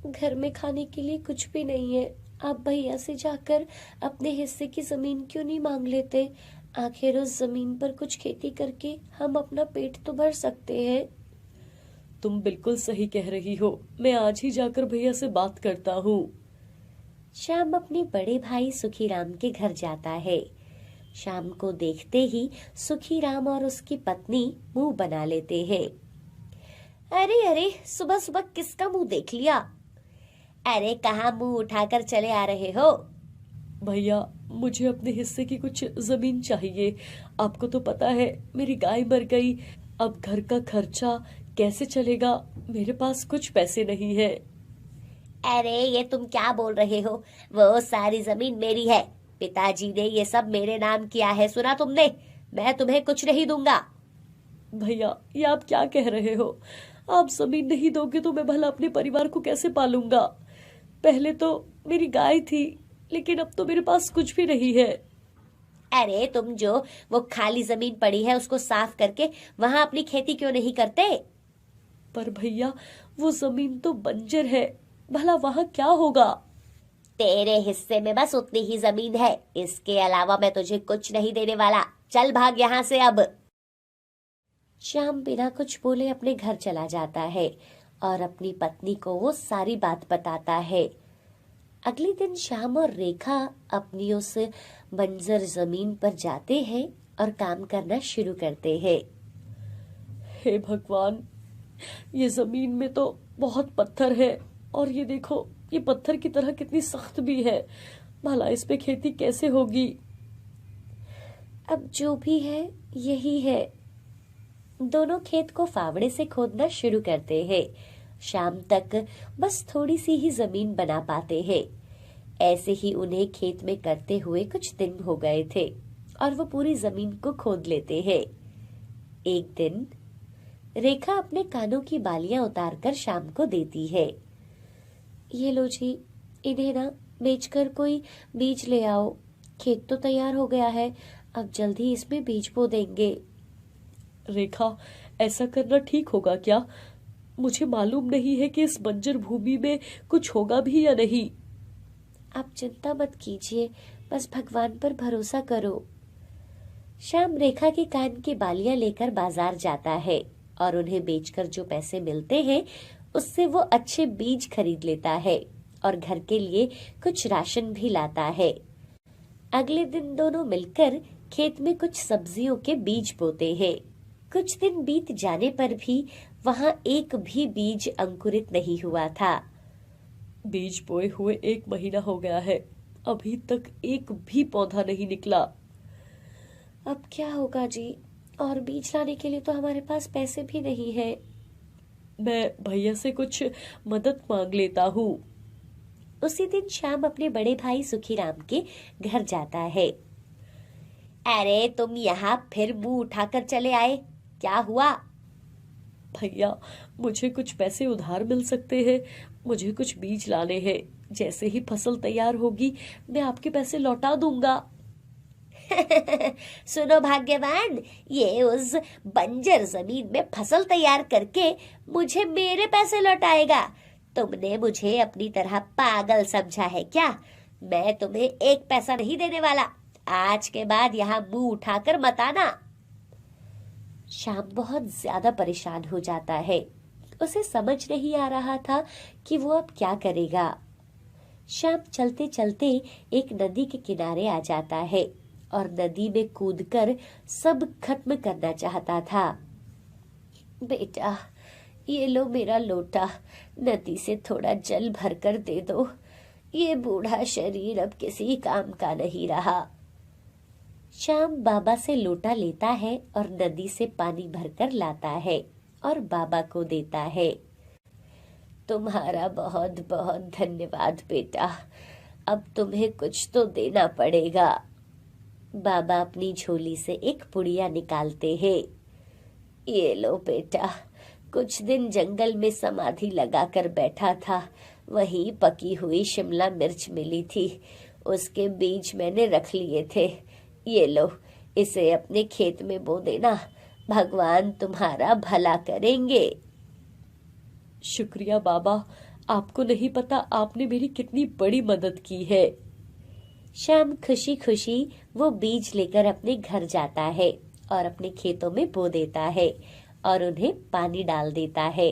घर में खाने के लिए कुछ भी नहीं है। आप भैया से जाकर अपने हिस्से की जमीन क्यों नहीं मांग लेते? आखिर उस जमीन पर कुछ खेती करके हम अपना पेट तो भर सकते हैं। तुम बिल्कुल सही कह रही हो, मैं आज ही जाकर भैया से बात करता हूँ। श्याम अपने बड़े भाई सुखीराम के घर जाता है। शाम को देखते ही सुखीराम और उसकी पत्नी मुंह बना लेते हैं। अरे अरे, सुबह सुबह किसका मुंह देख लिया? अरे कहाँ मुंह उठाकर चले आ रहे हो? भैया, मुझे अपने हिस्से की कुछ जमीन चाहिए। आपको तो पता है मेरी गाय मर गई, अब घर का खर्चा कैसे चलेगा? मेरे पास कुछ पैसे नहीं है। अरे ये तुम क्या बोल रहे हो? वो सारी जमीन मेरी है। पिताजी ने ये सब मेरे नाम किया है, सुना तुमने? मैं तुम्हें कुछ नहीं दूंगा। भैया, ये आप क्या कह रहे हो? आप जमीन नहीं दोगे तो मैं भला अपने परिवार को कैसे पालूंगा? पहले तो मेरी गाय थी, लेकिन अब तो मेरे पास कुछ भी नहीं है। अरे तुम जो वो खाली जमीन पड़ी है उसको साफ करके वहां अपनी खेती क्यों नहीं करते? पर भैया, वो जमीन तो बंजर है, भला वहां क्या होगा? तेरे हिस्से में बस उतनी ही जमीन है, इसके अलावा मैं तुझे कुछ नहीं देने वाला। चल भाग यहाँ से अब। श्याम बिना कुछ बोले अपने घर चला जाता है और अपनी पत्नी को वो सारी बात बताता है। अगले दिन श्याम और रेखा अपनी उस बंजर जमीन पर जाते हैं और काम करना शुरू करते हैं। हे भगवान, ये जमीन में तो बहुत पत्थर है, और ये देखो, ये पत्थर की तरह कितनी सख्त भी है। भला इस पे खेती कैसे होगी? अब जो भी है यही है। दोनों खेत को फावड़े से खोदना शुरू करते हैं। शाम तक बस थोड़ी सी ही जमीन बना पाते हैं। ऐसे ही उन्हें खेत में करते हुए कुछ दिन हो गए थे और वो पूरी जमीन को खोद लेते हैं। एक दिन रेखा अपने कानों की बालियां उतारकर शाम को देती है। ये लो जी, इन्हें ना बेचकर कोई बीज ले आओ। खेत तो तैयार हो गया है, अब जल्दी इसमें बीज बो देंगे। रेखा, ऐसा करना ठीक होगा क्या? मुझे मालूम नहीं है कि इस बंजर भूमि में कुछ होगा भी या नहीं। आप चिंता मत कीजिए, बस भगवान पर भरोसा करो। श्याम रेखा के कान की बालियां लेकर बाजार जाता है और उन्हें बेचकर जो पैसे मिलते हैं उससे वो अच्छे बीज खरीद लेता है और घर के लिए कुछ राशन भी लाता है। अगले दिन दोनों मिलकर खेत में कुछ सब्जियों के बीज बोते हैं। कुछ दिन बीत जाने पर भी वहां एक भी बीज अंकुरित नहीं हुआ था। बीज बोए हुए 1 महीना हो गया है, अभी तक एक भी पौधा नहीं निकला। अब क्या होगा जी? और बीज लाने के लिए तो हमारे पास पैसे भी नहीं है। मैं भैया से कुछ मदद मांग लेता हूँ। उसी दिन श्याम अपने बड़े भाई सुखीराम के घर जाता है। अरे तुम यहाँ फिर मुंह उठाकर चले आए, क्या हुआ? भैया, मुझे कुछ पैसे उधार मिल सकते हैं? मुझे कुछ बीज लाने हैं। जैसे ही फसल तैयार होगी मैं आपके पैसे लौटा दूंगा। सुनो भाग्यवान, ये उस बंजर जमीन में फसल तैयार करके मुझे मेरे पैसे लौटाएगा। तुमने मुझे अपनी तरह पागल समझा है क्या? मैं तुम्हें एक पैसा नहीं देने वाला। आज के बाद यहाँ मुंह उठाकर मत आना। श्याम बहुत ज्यादा परेशान हो जाता है। उसे समझ नहीं आ रहा था कि वो अब क्या करेगा। श्याम चलते चलते एक नदी के किनारे आ जाता है और नदी में कूदकर सब खत्म करना चाहता था। बेटा, ये लो मेरा लोटा, नदी से थोड़ा जल भरकर दे दो। ये बूढ़ा शरीर अब किसी काम का नहीं रहा। श्याम बाबा से लोटा लेता है और नदी से पानी भरकर लाता है और बाबा को देता है। तुम्हारा बहुत बहुत धन्यवाद बेटा, अब तुम्हें कुछ तो देना पड़ेगा। बाबा अपनी झोली से एक पुड़िया निकालते हैं। ये लो बेटा, कुछ दिन जंगल में समाधि लगाकर बैठा था, वहीं पकी हुई शिमला मिर्च मिली थी, उसके बीज मैंने रख लिए थे। ये लो, इसे अपने खेत में बो देना, भगवान तुम्हारा भला करेंगे। शुक्रिया बाबा, आपको नहीं पता आपने मेरी कितनी बड़ी मदद की है। श्याम खुशी खुशी वो बीज लेकर अपने घर जाता है और अपने खेतों में बो देता है और उन्हें पानी डाल देता है।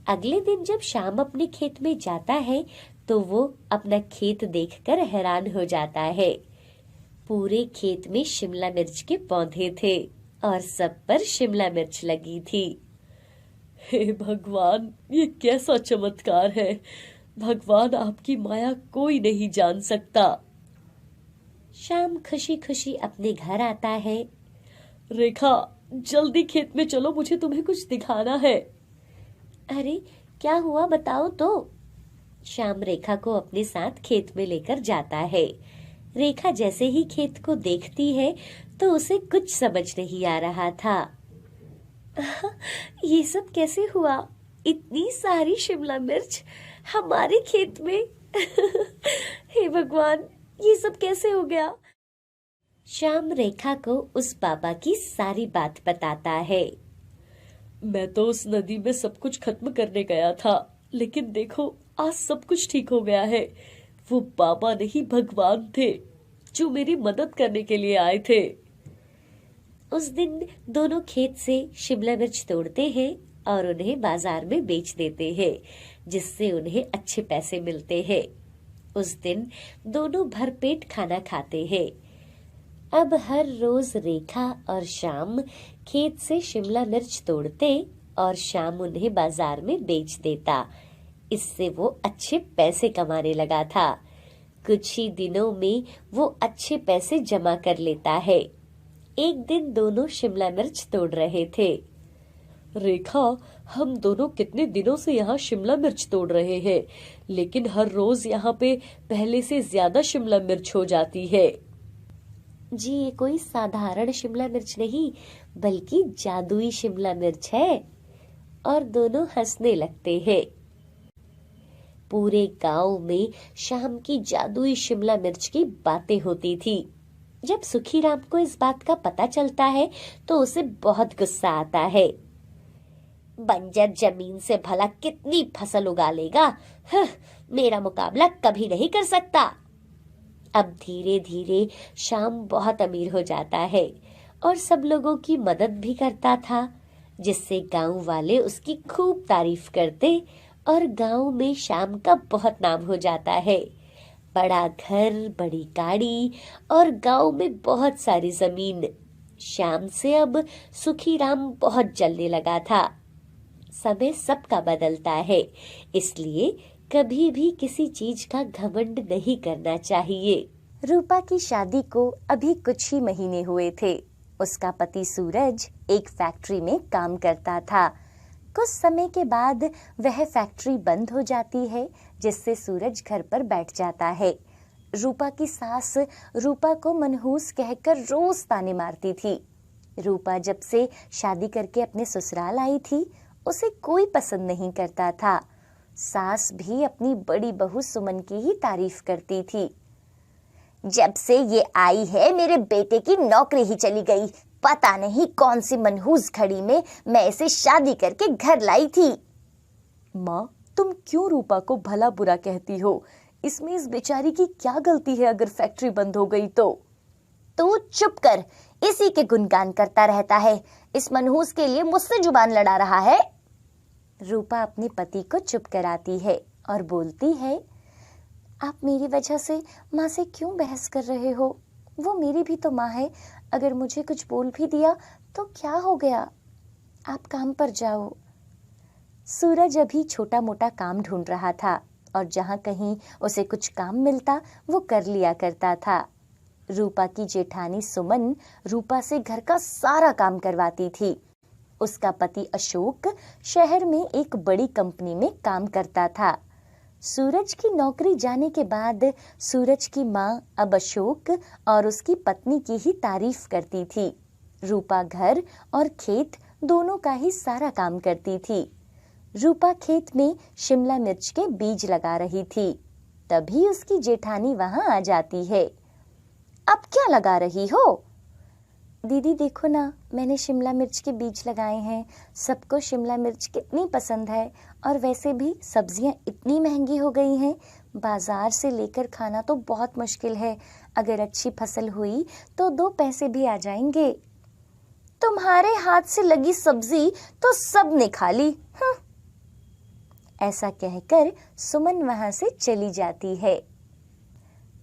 अगले दिन जब श्याम अपने खेत में जाता है तो वो अपना खेत देखकर हैरान हो जाता है। पूरे खेत में शिमला मिर्च के पौधे थे और सब पर शिमला मिर्च लगी थी। हे भगवान, ये कैसा चमत्कार है। भगवान, आपकी माया कोई नहीं जान सकता। श्याम खुशी खुशी अपने घर आता है। रेखा, जल्दी खेत में चलो, मुझे तुम्हें कुछ दिखाना है। अरे क्या हुआ, बताओ तो। श्याम रेखा को अपने साथ खेत में लेकर जाता है। रेखा जैसे ही खेत को देखती है तो उसे कुछ समझ नहीं आ रहा था। ये सब कैसे हुआ? इतनी सारी शिमला मिर्च हमारे खेत में। हे भगवान, ये सब कैसे हो गया? श्याम रेखा को उस बाबा की सारी बात बताता है। मैं तो उस नदी में सब कुछ खत्म करने गया था, लेकिन देखो आज सब कुछ ठीक हो गया है। वो बाबा नहीं, भगवान थे जो मेरी मदद करने के लिए आए थे। उस दिन दोनों खेत से शिमला मिर्च तोड़ते हैं और उन्हें बाजार में बेच देते हैं, जिससे उन्हें अच्छे पैसे मिलते हैं। उस दिन दोनों भरपेट खाना खाते हैं। अब हर रोज रेखा और श्याम खेत से शिमला मिर्च तोड़ते और श्याम उन्हें बाजार में बेच देता। इससे वो अच्छे पैसे कमाने लगा था। कुछ ही दिनों में वो अच्छे पैसे जमा कर लेता है। एक दिन दोनों शिमला मिर्च तोड़ रहे थे। रेखा, हम दोनों कितने दिनों से यहाँ शिमला मिर्च तोड़ रहे हैं, लेकिन हर रोज यहाँ पे पहले से ज्यादा शिमला मिर्च हो जाती है। जी, ये कोई साधारण शिमला मिर्च नहीं, बल्कि जादुई शिमला मिर्च है। और दोनों हंसने लगते हैं। पूरे गांव में शाम की जादुई शिमला मिर्च की बातें होती थी। जब सुखीराम को इस बात का पता चलता है तो उसे बहुत गुस्सा आता है। बंजर जमीन से भला कितनी फसल उगा लेगा? मेरा मुकाबला कभी नहीं कर सकता। अब धीरे धीरे श्याम बहुत अमीर हो जाता है और सब लोगों की मदद भी करता था, जिससे गांव वाले उसकी खूब तारीफ करते और गांव में श्याम का बहुत नाम हो जाता है। बड़ा घर, बड़ी गाड़ी और गांव में बहुत सारी जमीन। श्याम से अब सुखीराम बहुत जलने लगा था। समय सबका बदलता है, इसलिए कभी भी किसी चीज का घमंड नहीं करना चाहिए। रूपा की शादी को अभी कुछ ही महीने हुए थे। उसका पति सूरज एक फैक्ट्री में काम करता था। कुछ समय के बाद वह फैक्ट्री बंद हो जाती है, जिससे सूरज घर पर बैठ जाता है। रूपा की सास रूपा को मनहूस कहकर रोज ताने मारती थी। रूपा जब से शादी करके अपने ससुराल आई थी, उसे कोई पसंद नहीं करता था। सास भी अपनी बड़ी बहू सुमन की ही तारीफ करती थी। जब से ये आई है, मेरे बेटे की नौकरी ही चली गई। पता नहीं कौन सी मनहूस घड़ी में मैं इसे शादी करके घर लाई थी। माँ, तुम क्यों रूपा को भला बुरा कहती हो? इसमें इस बेचारी की क्या गलती है अगर फैक्ट्री बंद हो गई तो? तू चुप कर, इसी के गुणगान करता रहता है। इस मनहूस के लिए मुझसे जुबान लड़ा रहा है। रूपा अपने पति को चुप कराती है और बोलती है, आप मेरी वजह से माँ से क्यों बहस कर रहे हो? वो मेरी भी तो माँ है। अगर मुझे कुछ बोल भी दिया तो क्या हो गया? आप काम पर जाओ। सूरज अभी छोटा मोटा काम ढूंढ रहा था और जहाँ कहीं उसे कुछ काम मिलता वो कर लिया करता था। रूपा की जेठानी सुमन रूपा से घर का सारा काम करवाती थी। उसका पति अशोक शहर में एक बड़ी कंपनी में काम करता था। सूरज की नौकरी जाने के बाद सूरज की माँ अब अशोक और उसकी पत्नी की ही तारीफ करती थी। रूपा घर और खेत दोनों का ही सारा काम करती थी। रूपा खेत में शिमला मिर्च के बीज लगा रही थी, तभी उसकी जेठानी वहां आ जाती है। अब क्या लगा रही हो? दीदी देखो ना, मैंने शिमला मिर्च के बीज लगाए हैं। सबको शिमला मिर्च कितनी पसंद है, और वैसे भी सब्जियां इतनी महंगी हो गई हैं, बाजार से लेकर खाना तो बहुत मुश्किल है। अगर अच्छी फसल हुई तो 2 पैसे भी आ जाएंगे। तुम्हारे हाथ से लगी सब्जी तो सबने खा ली। ऐसा कहकर सुमन वहां से चली जाती है।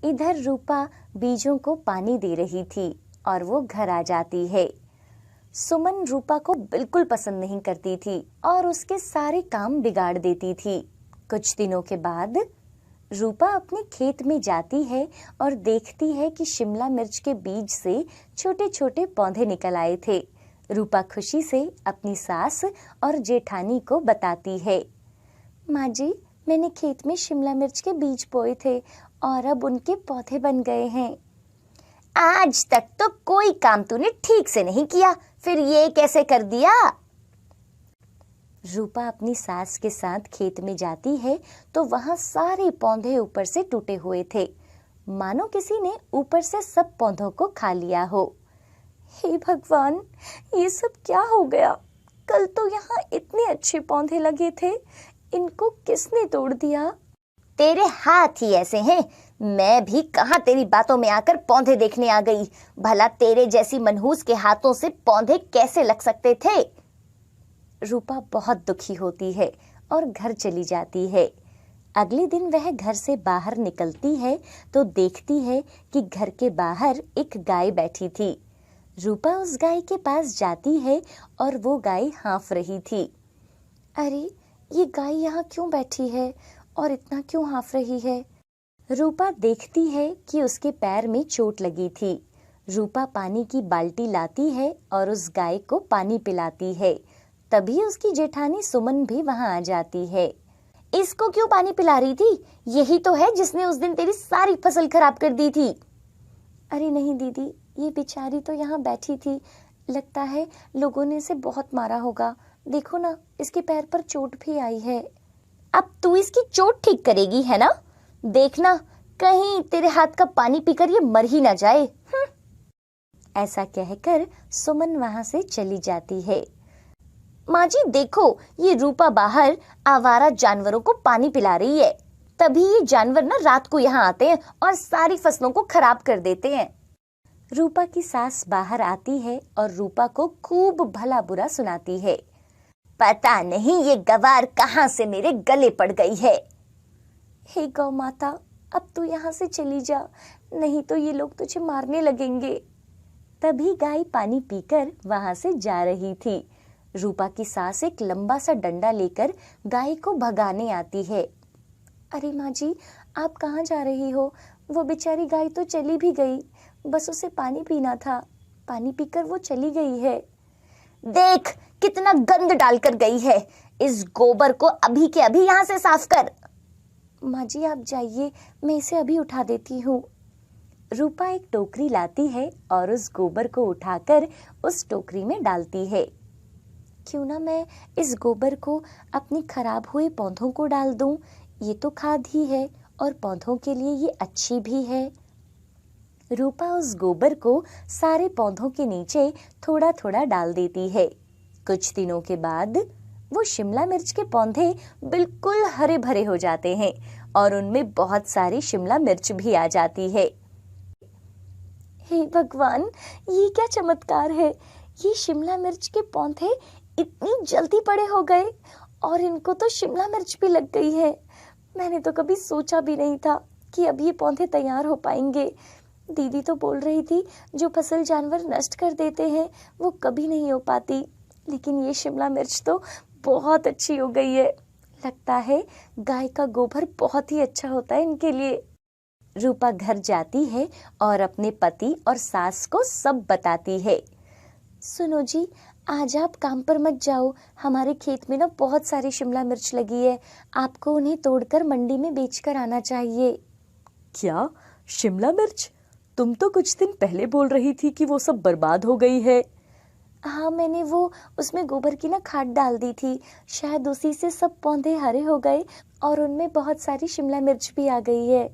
इधर रूपा बीजों को पानी दे रही थी और वो घर आ जाती है। सुमन रूपा को बिल्कुल पसंद नहीं करती थी और उसके सारे काम बिगाड़ देती थी। कुछ दिनों के बाद रूपा अपने खेत में जाती है और देखती है कि शिमला मिर्च के बीज से छोटे छोटे पौधे निकल आए थे। रूपा खुशी से अपनी सास और जेठानी को बताती है, माँ जी, मैंने खेत में शिमला मिर्च के बीज बोए थे और अब उनके पौधे बन गए हैं। आज तक तो कोई काम तूने ठीक से नहीं किया, फिर ये कैसे कर दिया? रूपा अपनी सास के साथ खेत में जाती है तो वहां सारे पौधे ऊपर से टूटे हुए थे, मानो किसी ने ऊपर से सब पौधों को खा लिया हो। हे भगवान, ये सब क्या हो गया? कल तो यहाँ इतने अच्छे पौधे लगे थे, इनको किसने तोड़ दिया? तेरे हाथ ही ऐसे हैं। मैं भी कहाँ तेरी बातों में आकर पौधे देखने आ गई। भला तेरे जैसी मनहूस के हाथों से पौधे कैसे लग सकते थे? रूपा बहुत दुखी होती है और घर चली जाती है। अगले दिन वह घर से बाहर निकलती है तो देखती है कि घर के बाहर एक गाय बैठी थी। रूपा उस गाय के पास जाती है और वो गाय हाँफ रही थी। अरे, ये गाय यहाँ क्यों बैठी है और इतना क्यों हाँफ रही है? रूपा देखती है कि उसके पैर में चोट लगी थी। रूपा पानी की बाल्टी लाती है और उस गाय को पानी पिलाती है। तभी उसकी जेठानी सुमन भी वहां आ जाती है। इसको क्यों पानी पिला रही थी? यही तो है जिसने उस दिन तेरी सारी फसल खराब कर दी थी। अरे नहीं दीदी, ये बेचारी तो यहाँ बैठी थी। लगता है लोगों ने इसे बहुत मारा होगा। देखो ना, इसके पैर पर चोट भी आई है। अब तू इसकी चोट ठीक करेगी, है ना? देखना, कहीं तेरे हाथ का पानी पीकर ये मर ही ना जाए। ऐसा कहकर सुमन वहां से चली जाती है। माँ जी देखो, ये रूपा बाहर आवारा जानवरों को पानी पिला रही है। तभी ये जानवर ना रात को यहाँ आते हैं और सारी फसलों को खराब कर देते हैं। रूपा की सास बाहर आती है और रूपा को खूब भला बुरा सुनाती है। पता नहीं ये गवार कहाँ से मेरे गले पड़ गई है। हे गौ माता, अब तू यहाँ से चली जा, नहीं तो ये लोग तुझे मारने लगेंगे। तभी गाय पानी पीकर वहां से जा रही थी। रूपा की सास एक लंबा सा डंडा लेकर गाय को भगाने आती है। अरे माँ जी, आप कहाँ जा रही हो? वो बेचारी गाय तो चली भी गई, बस उसे पानी पीना था। पानी पीकर वो चली गई है। देख कितना गंद डालकर गई है। इस गोबर को अभी के अभी यहाँ से साफ कर। माँ जी आप जाइए, मैं इसे अभी उठा देती हूँ। रूपा एक टोकरी लाती है और उस गोबर को उठाकर उस टोकरी में डालती है। क्यों ना मैं इस गोबर को अपनी खराब हुए पौधों को डाल दूं? ये तो खाद ही है और पौधों के लिए ये अच्छी भी है। रूपा उस गोबर को सारे पौधों के नीचे थोड़ा थोड़ा डाल देती है। कुछ दिनों के बाद वो शिमला मिर्च के पौधे बिल्कुल हरे भरे हो जाते हैं और उनमें बहुत सारी शिमला मिर्च भी आ जाती है। हे भगवान, ये क्या चमत्कार है! ये शिमला मिर्च के पौधे इतनी जल्दी बड़े हो गए और इनको तो शिमला मिर्च भी लग गई है। मैंने तो कभी सोचा भी नहीं था कि अब ये पौधे तैयार हो पाएंगे। दीदी तो बोल रही थी जो फसल जानवर नष्ट कर देते हैं वो कभी नहीं हो पाती, लेकिन ये शिमला मिर्च तो बहुत अच्छी हो गई है। लगता है गाय का गोबर बहुत ही अच्छा होता है इनके लिए। रूपा घर जाती है और अपने पति और सास को सब बताती है। सुनो जी, आज आप काम पर मत जाओ, हमारे खेत में ना बहुत सारी शिमला मिर्च लगी है, आपको उन्हें तोड़कर मंडी में बेचकर आना चाहिए। क्या? शिमला मिर्च? तुम तो कुछ दिन पहले बोल रही थी कि वो सब बर्बाद हो गई है। हाँ, मैंने वो उसमें गोबर की ना खाद डाल दी थी, शायद उसी से सब पौधे हरे हो गए और उनमें बहुत सारी शिमला मिर्च भी आ गई है।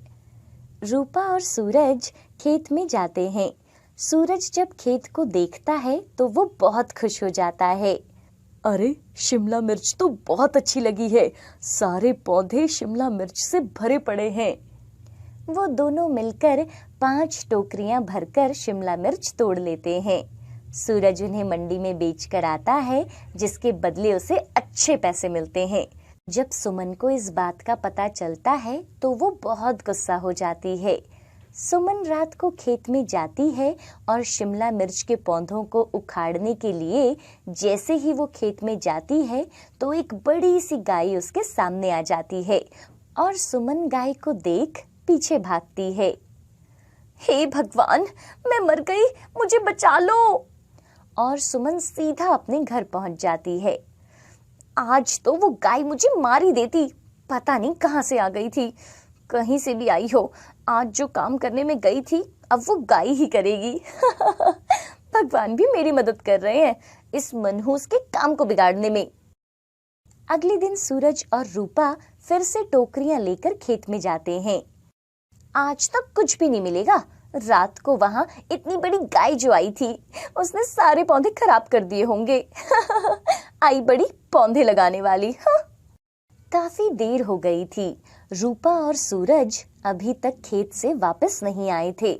रूपा और सूरज खेत में जाते हैं। सूरज जब खेत को देखता है तो वो बहुत खुश हो जाता है। अरे शिमला मिर्च तो बहुत अच्छी लगी है, सारे पौधे शिमला मिर्च से भरे पड़े हैं। वो दोनों मिलकर 5 टोकरियां भरकर शिमला मिर्च तोड़ लेते हैं। सूरज उन्हें मंडी में बेचकर आता है, जिसके बदले उसे अच्छे पैसे मिलते हैं। जब सुमन को इस बात का पता चलता है तो वो बहुत गुस्सा हो जाती है। सुमन रात को खेत में जाती है और शिमला मिर्च के पौधों को उखाड़ने के लिए जैसे ही वो खेत में जाती है तो एक बड़ी सी गाय उसके सामने आ जाती है और सुमन गाय को देख पीछे भागती है। हे भगवान, मैं मर गई, मुझे बचा लो। और सुमन सीधा अपने घर पहुंच जाती है। आज तो वो गाय मुझे मार ही देती, पता नहीं कहां से आ गई थी, कहीं से भी आई हो। आज जो काम करने में गई थी अब वो गाय ही करेगी। भगवान भी मेरी मदद कर रहे हैं इस मनहूस के काम को बिगाड़ने में। अगले दिन सूरज और रूपा फिर से टोकरियां लेकर खेत में जाते हैं। आज तक कुछ भी नहीं मिलेगा। रात को वहां इतनी बड़ी गाय जो आई थी उसने सारे पौधे खराब कर दिए होंगे। आई बड़ी पौधे लगाने वाली। हाँ। काफी देर हो गई थी। रूपा और सूरज अभी तक खेत से वापस नहीं आए थे।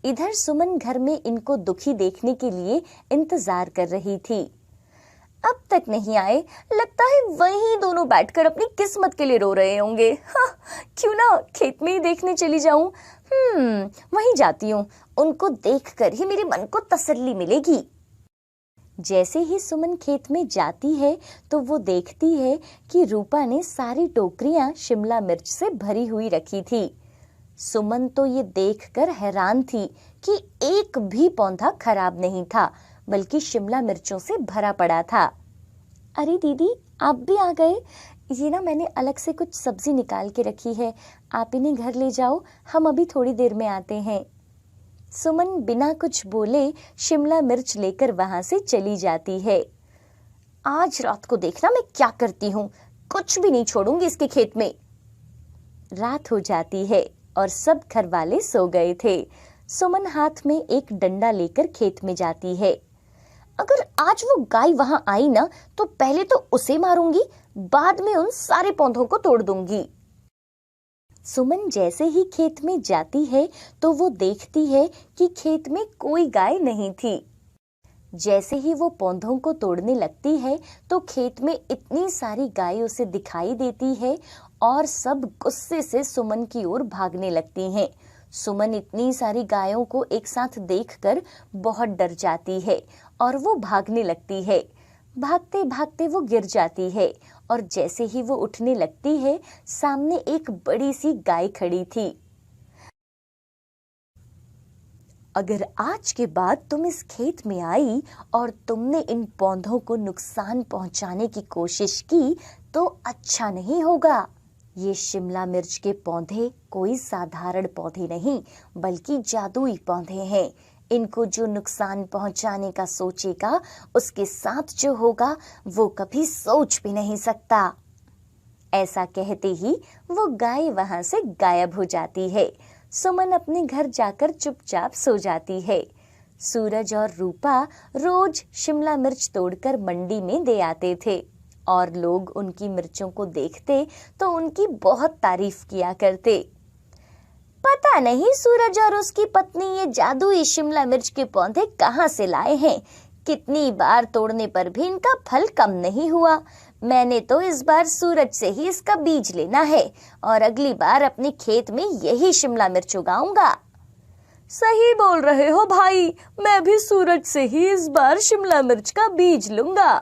इधर सुमन घर में इनको दुखी देखने के लिए इंतजार कर रही थी। अब तक नहीं आए, लगता है वहीं दोनों बैठकर अपनी किस्मत के लिए रो रहे होंगे। हाँ, क्यों ना खेत में ही देखने चली जाऊं। वहीं जाती हूँ, उनको देखकर ही मेरे मन को तसल्ली मिलेगी। जैसे ही सुमन खेत में जाती है तो वो देखती है कि रूपा ने सारी टोकरियां शिमला मिर्च से भरी हुई रखी थी। सुमन तो ये देखकर हैरान थी कि एक भी पौधा खराब नहीं था, बल्कि शिमला मिर्चों से भरा पड़ा था। अरे दीदी, आप भी आ गए। ये ना मैंने अलग से कुछ सब्जी निकाल के रखी है, आप इन्हें घर ले जाओ, हम अभी थोड़ी देर में आते हैं। सुमन बिना कुछ बोले शिमला मिर्च लेकर वहां से चली जाती है। आज रात को देखना मैं क्या करती हूँ, कुछ भी नहीं छोड़ूंगी इसके खेत में। रात हो जाती है और सब घर वाले सो गए थे। सुमन हाथ में एक डंडा लेकर खेत में जाती है। अगर आज वो गाय वहां आई ना तो पहले तो उसे मारूंगी, बाद में उन सारे पौधों को तोड़ दूंगी। सुमन जैसे ही खेत में जाती है तो वो देखती है कि खेत में कोई गाय नहीं थी। जैसे ही वो पौधों को तोड़ने लगती है तो खेत में इतनी सारी गाय उसे दिखाई देती है और सब गुस्से से सुमन की ओर भागने लगती हैं। सुमन इतनी सारी गायों को एक साथ देखकर बहुत डर जाती है और वो भागने लगती है। भागते भागते वो गिर जाती है और जैसे ही वो उठने लगती है सामने एक बड़ी सी गाय खड़ी थी। अगर आज के बाद तुम इस खेत में आई और तुमने इन पौधों को नुकसान पहुंचाने की कोशिश की तो अच्छा नहीं होगा। ये शिमला मिर्च के पौधे कोई साधारण पौधे नहीं बल्कि जादुई पौधे हैं। इनको जो नुकसान पहुंचाने का सोचेगा उसके साथ जो होगा वो कभी सोच भी नहीं सकता। ऐसा कहते ही वो गाय वहां से गायब हो जाती है। सुमन अपने घर जाकर चुपचाप सो जाती है। सूरज और रूपा रोज शिमला मिर्च तोड़कर मंडी में दे आते थे और लोग उनकी मिर्चों को देखते तो उनकी बहुत तारीफ किया करते। पता नहीं सूरज और उसकी पत्नी ये जादुई शिमला मिर्च के पौधे कहाँ से लाए हैं। कितनी बार तोड़ने पर भी इनका फल कम नहीं हुआ। मैंने तो इस बार सूरज से ही इसका बीज लेना है और अगली बार अपने खेत में यही शिमला मिर्च उगाऊंगा। सही बोल रहे हो भाई, मैं भी सूरज से ही इस बार शिमला मिर्च का बीज लूंगा।